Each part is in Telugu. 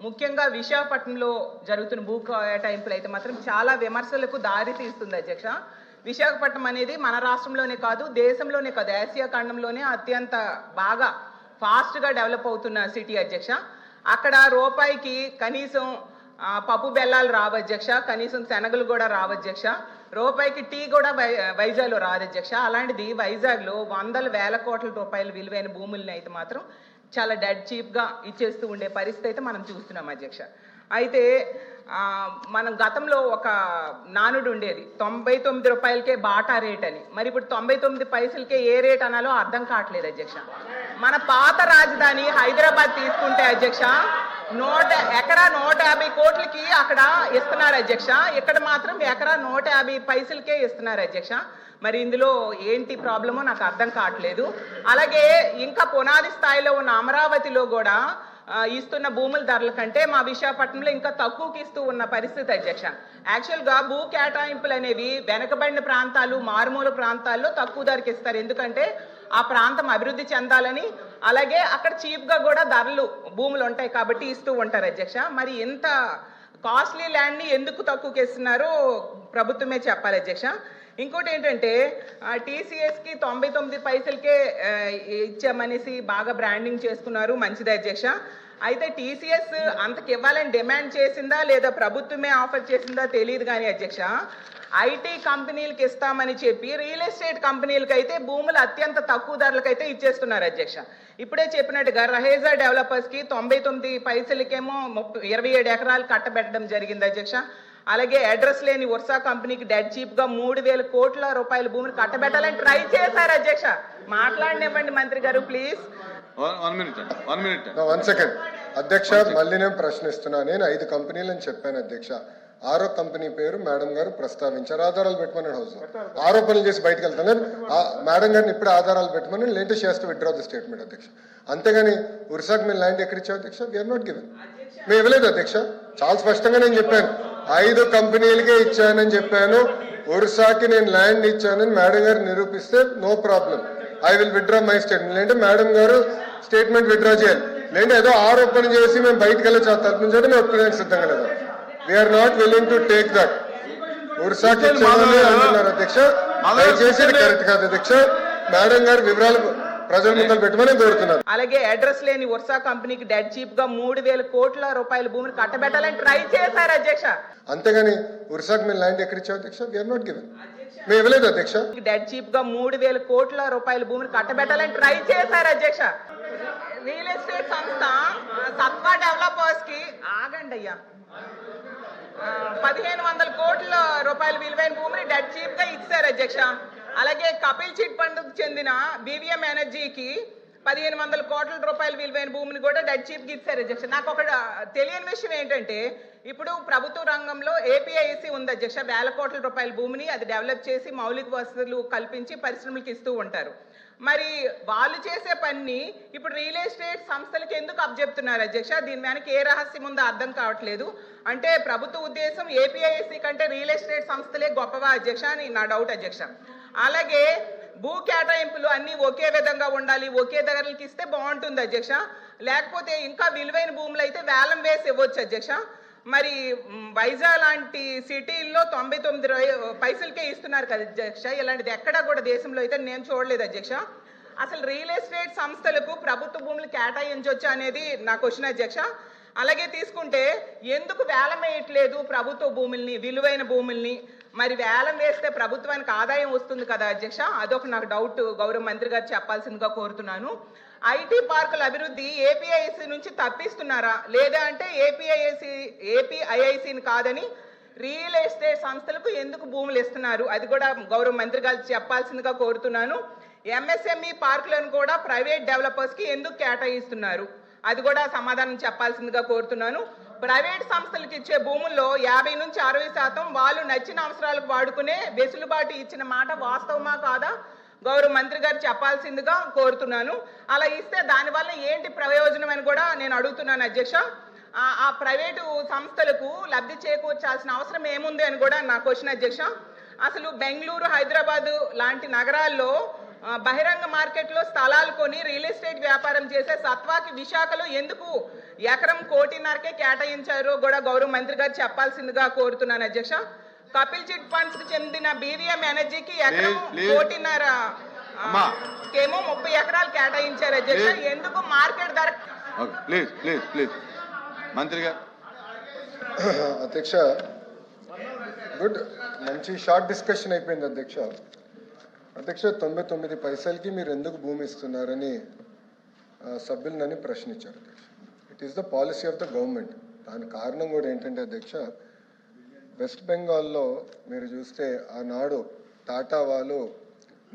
ముఖ్యంగా విశాఖపట్నంలో జరుగుతున్న భూ కేటాయింపులు అయితే మాత్రం చాలా విమర్శలకు దారి తీస్తుంది అధ్యక్ష. విశాఖపట్నం అనేది మన రాష్ట్రంలోనే కాదు, దేశంలోనే కాదు, ఆసియా ఖండంలోనే అత్యంత బాగా ఫాస్ట్గా డెవలప్ అవుతున్న సిటీ అధ్యక్ష. అక్కడ రూపాయికి కనీసం పప్పు బెల్లాలు రావు అధ్యక్ష, కనీసం శనగలు కూడా రావు అధ్యక్ష, రూపాయికి టీ కూడా వైజాగ్లో రాదు అధ్యక్ష. అలాంటిది వైజాగ్లో వందల వేల కోట్ల రూపాయల విలువైన భూముల్ని అయితే మాత్రం చాలా డెడ్ చీప్గా ఇచ్చేస్తూ ఉండే పరిస్థితి అయితే మనం చూస్తున్నాం అధ్యక్ష. అయితే మనం గతంలో ఒక నానుడు ఉండేది, 99 రూపాయలకే బాటా రేట్ అని. మరి ఇప్పుడు 99 పైసలకే ఏ రేట్ అనాలో అర్థం కావట్లేదు అధ్యక్ష. మన పాత రాజధాని హైదరాబాద్ తీసుకుంటే అధ్యక్ష ఎకరా 150 కోట్లకి అక్కడ ఇస్తున్నారు అధ్యక్ష, ఇక్కడ మాత్రం ఎకరా 150 పైసలకే ఇస్తున్నారు అధ్యక్ష. మరి ఇందులో ఏంటి ప్రాబ్లమో నాకు అర్థం కావట్లేదు. అలాగే ఇంకా పునాది స్థాయిలో ఉన్న అమరావతిలో కూడా ఇస్తున్న భూముల ధరల కంటే మా విశాఖపట్నంలో ఇంకా తక్కువకి ఇస్తూ ఉన్న పరిస్థితి అధ్యక్ష. యాక్చువల్గా భూ కేటాయింపులు అనేవి వెనకబడిన ప్రాంతాలు, మారుమూల ప్రాంతాల్లో తక్కువ ధరకి ఇస్తారు, ఎందుకంటే ఆ ప్రాంతం అభివృద్ధి చెందాలని, అలాగే అక్కడ చీప్గా కూడా ధరలు భూములు ఉంటాయి కాబట్టి ఇస్తూ ఉంటారు అధ్యక్ష. మరి ఇంత కాస్ట్లీ ల్యాండ్ని ఎందుకు తక్కువకి ఇస్తున్నారో ప్రభుత్వమే చెప్పాలి అధ్యక్ష. ఇంకోటి ఏంటంటే టీసీఎస్కి 99 పైసలకే ఇచ్చామనేసి బాగా బ్రాండింగ్ చేసుకున్నారు, మంచిది అధ్యక్ష. అయితే టీసీఎస్ అంతకి ఇవ్వాలని డిమాండ్ చేసిందా లేదా ప్రభుత్వమే ఆఫర్ చేసిందా తెలియదు కానీ అధ్యక్ష, ఐటీ కంపెనీలకు ఇస్తామని చెప్పి రియల్ ఎస్టేట్ కంపెనీలకు అయితే భూములు అత్యంత తక్కువ ధరలకైతే ఇచ్చేస్తున్నారు అధ్యక్ష. ఇప్పుడే చెప్పినట్టుగా రహేజా డెవలపర్స్కి 99 పైసలకేమో 27 ఎకరాలు కట్టబెట్టడం జరిగింది అధ్యక్ష. అలాగే అడ్రస్ లేని వర్సా కంపెనీకి డెడ్ చీప్గా 3000 కోట్ల రూపాయల భూమిని కట్టబెట్టాలని ట్రై చేశారు అధ్యక్ష. మాట్లాడనివ్వండి మంత్రి గారు ప్లీజ్. వన్ సెకండ్ అధ్యక్ష, మళ్ళీ నేను ప్రశ్నిస్తున్నా. నేను 5 కంపెనీలని చెప్పాను అధ్యక్ష. 6వ కంపెనీ పేరు మేడం గారు ప్రస్తావించారు. ఆధారాలు పెట్టమని హౌస్ ఆరోపణలు చేసి బయటకు వెళ్తాను. మేడం గారిని ఇప్పుడు ఆధారాలు పెట్టమని లేటెస్ట్ చేస్తూ విత్డ్రా ది స్టేట్మెంట్ అధ్యక్ష. అంతేగాని ఉర్సాక్ మీరు ల్యాండ్ ఎక్కడ ఇచ్చావు అధ్యక్ష? వీఆర్ నాట్ గివెన్, మేము ఇవ్వలేదు అధ్యక్ష. చాలా స్పష్టంగా నేను చెప్పాను, 5 కంపెనీలకే ఇచ్చానని చెప్పాను. ఉర్సాకి నేను ల్యాండ్ ఇచ్చానని మేడం గారు నిరూపిస్తే no problem, I will withdraw my statement. లేదంటే మేడం గారు స్టేట్మెంట్ విత్డ్రా చేయాలి. లేదంటే ఏదో ఆరోపణ చేసి మేము బయటకు వెళ్ళి తలపించడం మేము ఒప్పుకోవడానికి సిద్ధంగా లేదు. We are not willing to take that. ఉర్సాకి ఇచ్చామని అంటున్నారు అధ్యక్ష, దయచేసి కరెక్ట్ కాదు అధ్యక్ష. మేడం గారు వివరాలు ప్రజల ముందర పెట్టమని కోరుతున్నారు. అలాగే అడ్రస్ లేని వర్సా కంపెనీకి డెడ్ చీప్ గా 3000 కోట్ల రూపాయల భూమిని కట్టబెట్టాలని ట్రై చేశారు అధ్యక్ష. అంతేగాని ఉర్సాక్ మీరు ల్యాండ్ ఎక్కడ ఇచ్చావు అధ్యక్ష? వీఆర్ నాట్ గివెన్, మేము ఇవ్వలేదు అధ్యక్ష. డెడ్ చీప్ గా 3000 కోట్ల రూపాయల భూమిని కట్టబెట్టాలని ట్రై చేశారు అధ్యక్ష. రియల్ ఎస్టేట్ సంస్థ సత్వా డెవలపర్స్ కి ఆగండి అయ్యా 1500 కోట్ల రూపాయల విలువైన భూమిని డెడ్ చీప్ గా ఇచ్చారు అధ్యక్ష. అలాగే కపిల్ చిట్ ఫండ్కు చెందిన బీవీఎం ఎనర్జీకి 1500 కోట్ల రూపాయల విలువైన భూమిని కూడా డెడ్ చీప్కి ఇచ్చారు అధ్యక్ష. నాకు ఒక తెలియని విషయం ఏంటంటే, ఇప్పుడు ప్రభుత్వ రంగంలో ఏపీఐసి ఉంది అధ్యక్ష, వేల కోట్ల రూపాయల భూమిని అది డెవలప్ చేసి మౌలిక వసతులు కల్పించి పరిశ్రమలకు ఇస్తూ ఉంటారు. మరి వాళ్ళు చేసే పని ఇప్పుడు రియల్ ఎస్టేట్ సంస్థలకు ఎందుకు అప్పచెప్తున్నారు అధ్యక్ష? దీని వెనక ఏ రహస్యం ఉందో అర్థం కావట్లేదు. అంటే ప్రభుత్వ ఉద్దేశం ఏపీఐసి కంటే రియల్ ఎస్టేట్ సంస్థలే గొప్పవా అధ్యక్ష అని నా డౌట్ అధ్యక్ష. అలాగే భూ కేటాయింపులు అన్నీ ఒకే విధంగా ఉండాలి, ఒకే ధరలకి ఇస్తే బాగుంటుంది అధ్యక్ష. లేకపోతే ఇంకా విలువైన భూములు అయితే వేలం వేసి ఇవ్వచ్చు అధ్యక్ష. మరి వైజాగ్ లాంటి సిటీల్లో 99 పైసలకే ఇస్తున్నారు కదా అధ్యక్ష. ఇలాంటిది ఎక్కడా కూడా దేశంలో అయితే నేను చూడలేదు అధ్యక్ష. అసలు రియల్ ఎస్టేట్ సంస్థలకు ప్రభుత్వ భూములు కేటాయించవచ్చు అనేది నా క్వశ్చన్ అధ్యక్ష. అలాగే తీసుకుంటే ఎందుకు వేలం వేయట్లేదు ప్రభుత్వ భూముల్ని, విలువైన భూముల్ని? మరి వేలం వేస్తే ప్రభుత్వానికి ఆదాయం వస్తుంది కదా అధ్యక్ష, అదొక నాకు డౌట్, గౌరవ మంత్రి గారు చెప్పాల్సిందిగా కోరుతున్నాను. ఐటీ పార్కుల అభివృద్ధి ఏపీఐసి నుంచి తప్పిస్తున్నారా, లేదా అంటే ఏపీఐఐసిని కాదని రియల్ ఎస్టేట్ సంస్థలకు ఎందుకు భూములు ఇస్తున్నారు, అది కూడా గౌరవ మంత్రి గారు చెప్పాల్సిందిగా కోరుతున్నాను. ఎంఎస్ఎంఈ పార్కులను కూడా ప్రైవేట్ డెవలపర్స్కి ఎందుకు కేటాయిస్తున్నారు, అది కూడా సమాధానం చెప్పాల్సిందిగా కోరుతున్నాను. ప్రైవేట్ సంస్థలకు ఇచ్చే భూముల్లో 50 నుంచి 60% వాళ్ళు నచ్చిన అవసరాలకు వాడుకునే వెసులుబాటు ఇచ్చిన మాట వాస్తవమా కాదా గౌరవ మంత్రి గారు చెప్పాల్సిందిగా కోరుతున్నాను. అలా ఇస్తే దానివల్ల ఏంటి ప్రయోజనం అని కూడా నేను అడుగుతున్నాను అధ్యక్ష. ఆ ప్రైవేటు సంస్థలకు లబ్ధి చేకూర్చాల్సిన అవసరం ఏముంది అని కూడా నా క్వశ్చన్ అధ్యక్ష. అసలు బెంగళూరు, హైదరాబాదు లాంటి నగరాల్లో బహిరంగ మార్కెట్లో స్థలాలు కొని రియల్ ఎస్టేట్ వ్యాపారం చేసే సత్వాకి విశాఖలో ఎందుకు ఎకరం 1.5 కేటాయించారు కూడా గౌరవ మంత్రి గారు చెప్పాల్సిందిగా కోరుతున్నాను అధ్యక్ష. కపిల్ చిట్ ఫండ్స్ కి చెందిన బీవీఎం ఎనర్జీకి ఎకరం 1.5 కేమో 30 ఎకరాలు కేటాయించారు అధ్యక్ష. ఎందుకు మార్కెట్ ధర? ప్లీజ్ మంత్రి గారు. అధ్యక్ష గుడ్, మంచి షార్ట్ డిస్కషన్ అయిపోయింది అధ్యక్ష. అధ్యక్ష 99 పైసలకి మీరు ఎందుకు భూమి ఇస్తున్నారని సభ్యులు నన్ను ప్రశ్నించారు అధ్యక్ష. It is the policy of the government. దాని కారణం కూడా ఏంటంటే అధ్యక్ష, వెస్ట్ బెంగాల్లో మీరు చూస్తే ఆనాడు టాటా వాళ్ళు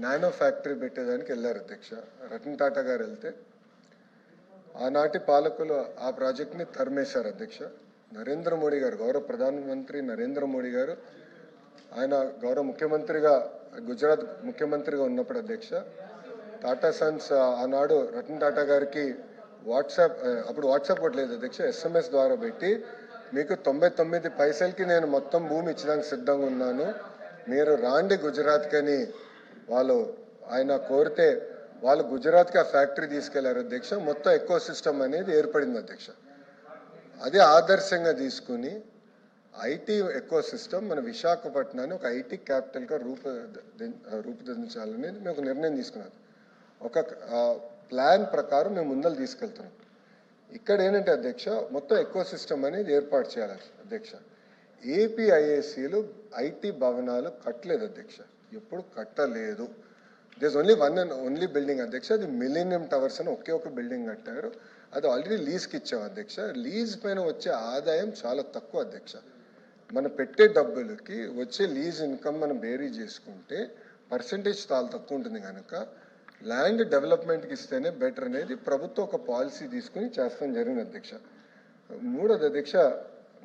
నానో ఫ్యాక్టరీ పెట్టేదానికి వెళ్ళారు అధ్యక్ష. రతన్ టాటా గారు వెళ్తే ఆనాటి పాలకులు ఆ ప్రాజెక్ట్ని తరిమేశారు అధ్యక్ష. నరేంద్ర మోడీ గారు, గౌరవ ప్రధానమంత్రి నరేంద్ర మోడీ గారు, ఆయన గౌరవ ముఖ్యమంత్రిగా గుజరాత్ ముఖ్యమంత్రిగా ఉన్నప్పుడు అధ్యక్ష, టాటా సన్స్ ఆనాడు రతన్ టాటా గారికి అప్పుడు వాట్సాప్ కూడా లేదు అధ్యక్ష, SMS ద్వారా పెట్టి మీకు 99 పైసలకి నేను మొత్తం భూమి ఇచ్చడానికి సిద్ధంగా ఉన్నాను, మీరు రాండి గుజరాత్కి అని ఆయన కోరితే వాళ్ళు గుజరాత్కి ఆ ఫ్యాక్టరీ తీసుకెళ్లారు అధ్యక్ష. మొత్తం ఎకో సిస్టమ్ అనేది ఏర్పడింది అధ్యక్ష. అదే ఆదర్శంగా తీసుకుని ఐటీ ఎకో సిస్టమ్ మన విశాఖపట్నాన్ని ఒక ఐటీ క్యాపిటల్గా రూపుదిద్దించాలనేది మేము ఒక నిర్ణయం తీసుకున్నాం. ఒక ప్లాన్ ప్రకారం మేము ముందలు తీసుకెళ్తున్నాం. ఇక్కడ ఏంటంటే అధ్యక్ష, మొత్తం ఎకో సిస్టమ్ అనేది ఏర్పాటు చేయాలి అధ్యక్ష. ఏపీఐఏసీలు ఐటీ భవనాలు కట్టలేదు అధ్యక్ష, ఎప్పుడు కట్టలేదు. దిస్ ఓన్లీ బిల్డింగ్ అధ్యక్ష, అది మిలీనియం టవర్స్ అని ఒకే ఒక బిల్డింగ్ కట్టారు. అది ఆల్రెడీ లీజ్కి ఇచ్చాం అధ్యక్ష. లీజ్ పైన వచ్చే ఆదాయం చాలా తక్కువ అధ్యక్ష. మనం పెట్టే డబ్బులకి వచ్చే లీజ్ ఇన్కమ్ మనం బేరీ చేసుకుంటే పర్సంటేజ్ చాలా తక్కువ ఉంటుంది కనుక ల్యాండ్ డెవలప్మెంట్కి ఇస్తేనే బెటర్ అనేది ప్రభుత్వం ఒక పాలసీ తీసుకుని చేస్తాం జరిగింది అధ్యక్ష. మూడోది అధ్యక్ష,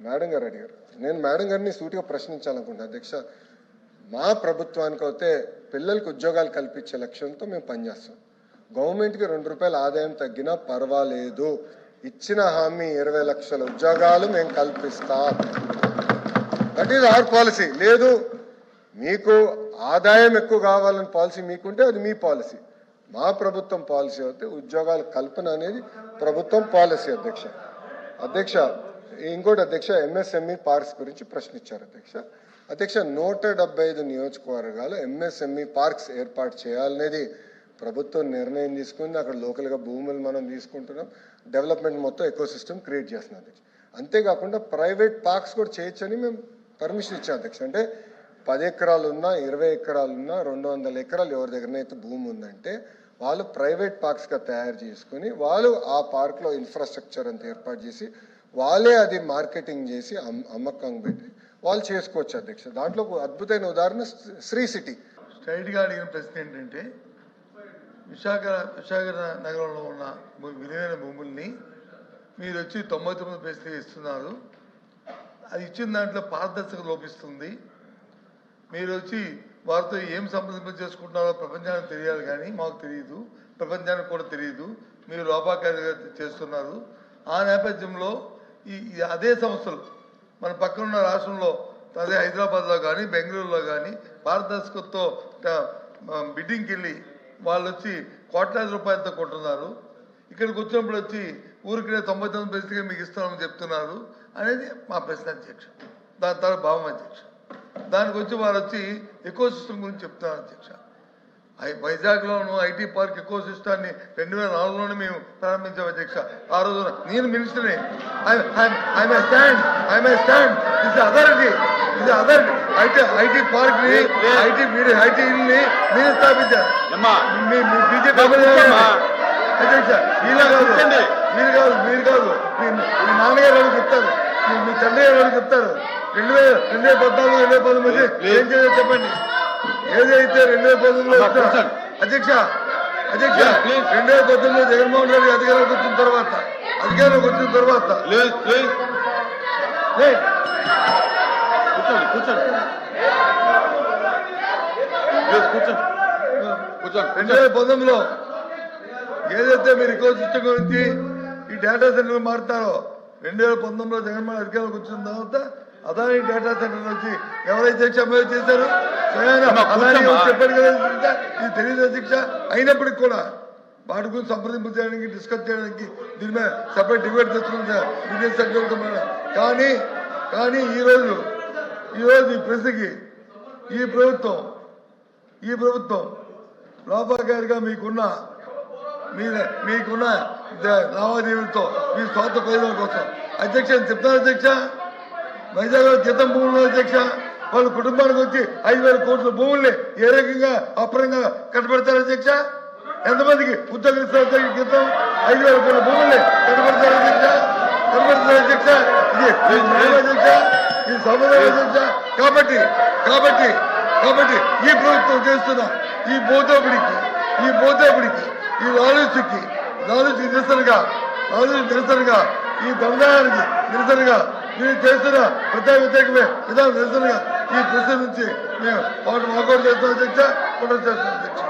మేడం గారు అడిగారు, నేను మేడం గారిని సూటిగా ప్రశ్నించాలనుకుంటున్నాను అధ్యక్ష. మా ప్రభుత్వానికి అయితే పిల్లలకు ఉద్యోగాలు కల్పించే లక్ష్యంతో మేము పనిచేస్తాం. గవర్నమెంట్కి 2 రూపాయల ఆదాయం తగ్గినా పర్వాలేదు, ఇచ్చిన హామీ 20 లక్షల ఉద్యోగాలు మేము కల్పిస్తాం. That is our policy. లేదు మీకు ఆదాయం ఎక్కువ కావాలని పాలసీ మీకుంటే అది మీ పాలసీ. మా ప్రభుత్వం పాలసీ అయితే ఉద్యోగాల కల్పన అనేది ప్రభుత్వం పాలసీ అధ్యక్ష. అధ్యక్ష ఇంకోటి అధ్యక్ష, MSME పార్క్స్ గురించి ప్రశ్నించారు అధ్యక్ష. అధ్యక్ష 175 నియోజకవర్గాలు MSME పార్క్స్ ఏర్పాటు చేయాలనేది ప్రభుత్వం నిర్ణయం తీసుకుంది. అక్కడ లోకల్గా భూములు మనం తీసుకుంటున్నాం, డెవలప్మెంట్ మొత్తం ఎకో సిస్టమ్ క్రియేట్ చేస్తున్నాం అధ్యక్ష. అంతేకాకుండా ప్రైవేట్ పార్క్స్ కూడా చేయొచ్చని మేము పర్మిషన్ ఇచ్చాం అధ్యక్ష. అంటే 10 ఎకరాలు ఉన్నా 20 ఎకరాలు ఉన్నా 200 ఎకరాలు ఎవరి దగ్గరనైతే భూమి ఉందంటే వాళ్ళు ప్రైవేట్ పార్క్స్గా తయారు చేసుకుని వాళ్ళు ఆ పార్క్లో ఇన్ఫ్రాస్ట్రక్చర్ అంతా ఏర్పాటు చేసి వాళ్ళే అది మార్కెటింగ్ చేసి అమ్మకంగా పెట్టి వాళ్ళు చేసుకోవచ్చు అధ్యక్ష. దాంట్లో అద్భుతమైన ఉదాహరణ శ్రీ సిటీ. స్ట్రైట్గా అడిగిన ప్రశ్న ఏంటంటే, విశాఖ నగరంలో ఉన్న విలువైన భూముల్ని మీరు వచ్చి 99 పైసలు ఇస్తున్నారు. అది ఇచ్చిన దాంట్లో పారదర్శకత లోపిస్తుంది. మీరు వచ్చి వారితో ఏం సంప్రదింపు చేసుకుంటున్నారో ప్రపంచానికి తెలియాలి, కానీ మాకు తెలియదు, ప్రపంచానికి కూడా తెలియదు. మీరు లోపాకారిగా చేస్తున్నారు. ఆ నేపథ్యంలో అదే సంస్థలు మన పక్కనున్న రాష్ట్రంలో, అదే హైదరాబాద్లో కానీ బెంగళూరులో కానీ పారదర్శకతతో బిడ్డింగ్కి వెళ్ళి వాళ్ళు వచ్చి కోట్లాది రూపాయలతో కొంటున్నారు. ఇక్కడికి వచ్చినప్పుడు వచ్చి ఊరికి 99 పైసలుగా మీకు ఇస్తామని చెప్తున్నారు అనేది మా ప్రశ్న అధ్యక్ష. దాని తర్వాత భావం అధ్యక్ష. దానికి వచ్చి వారు వచ్చి ఎకో సిస్టమ్ గురించి చెప్తున్నారు అధ్యక్ష. వైజాగ్లోను ఐటీ పార్క్ ఎకో సిస్టాన్ని 2004లోనే మేము ప్రారంభించాం అధ్యక్ష. ఆ రోజున నేను మినిస్టర్ని. ఐటీ పార్క్ ని ఐటీని మీరు స్థాపించారు. బీజేపీ అధ్యక్ష. మీరు కాదు మీ నాన్నగారు వాళ్ళు చెప్తారు, మీ తండ్రి గారు వాళ్ళు చెప్తారు. 2014, 2019 ఏం చేయాలో చెప్పండి. ఏదైతే 2019లో అధ్యక్ష 2019లో జగన్మోహన్ రెడ్డి అధికారంలోకి వచ్చిన తర్వాత కూర్చోండి. 2019లో ఏదైతే మీరు ఎకో సిస్టమ్ గురించి ఈ డేటా సెంటర్ మారుతారో 2019లో జగన్మోహన్ అధికారంలోకి వచ్చిన తర్వాత అదాని డేటా సెంటర్ వచ్చి ఎవరైతే అమలు చేశారు అదాని చెప్పారు కదా, ఇది తెలియదు అధ్యక్ష. అయినప్పటికి కూడా వాటి గురించి సంప్రదింపు చేయడానికి డిస్కస్ చేయడానికి దీని మీద సపరేట్ డిబేట్ తెచ్చుకుంటా బిజినెస్ సెక్టర్. కానీ ఈరోజు ఈ ప్రశ్నకి ఈ ప్రభుత్వం లోపాకారిగా మీకున్న లావాదేవీలతో మీ స్వార్థ ప్రయోజనాల కోసం అధ్యక్ష చెప్తారు అధ్యక్ష. వైజాగ్ గీతం భూములు అధ్యక్ష వాళ్ళ కుటుంబానికి వచ్చి 5,000 కోట్ల భూముల్ని ఏ రకంగా అపరంగా కట్టబెడతారు అధ్యక్ష. ఎంతమందికి ఉద్యోగం ఇస్తారు గీతం 5,000 కోట్ల భూముల్ని కట్టబెడతారు అధ్యక్ష. అధ్యక్ష ఇది సమాధానం అధ్యక్ష. కాబట్టి ఈ ప్రభుత్వం చేస్తున్న ఈ బోధోపిడికి ఈ లాలూచికి నిరసనగా ఈ దందానికి నిరసనగా మీరు చేస్తున్న వ్యతిరేకమే విధానం నిరసనగా ఈ ప్రశ్న నుంచి మేము వాకౌట్ చేస్తాం అధ్యక్ష. చేస్తాం అధ్యక్ష.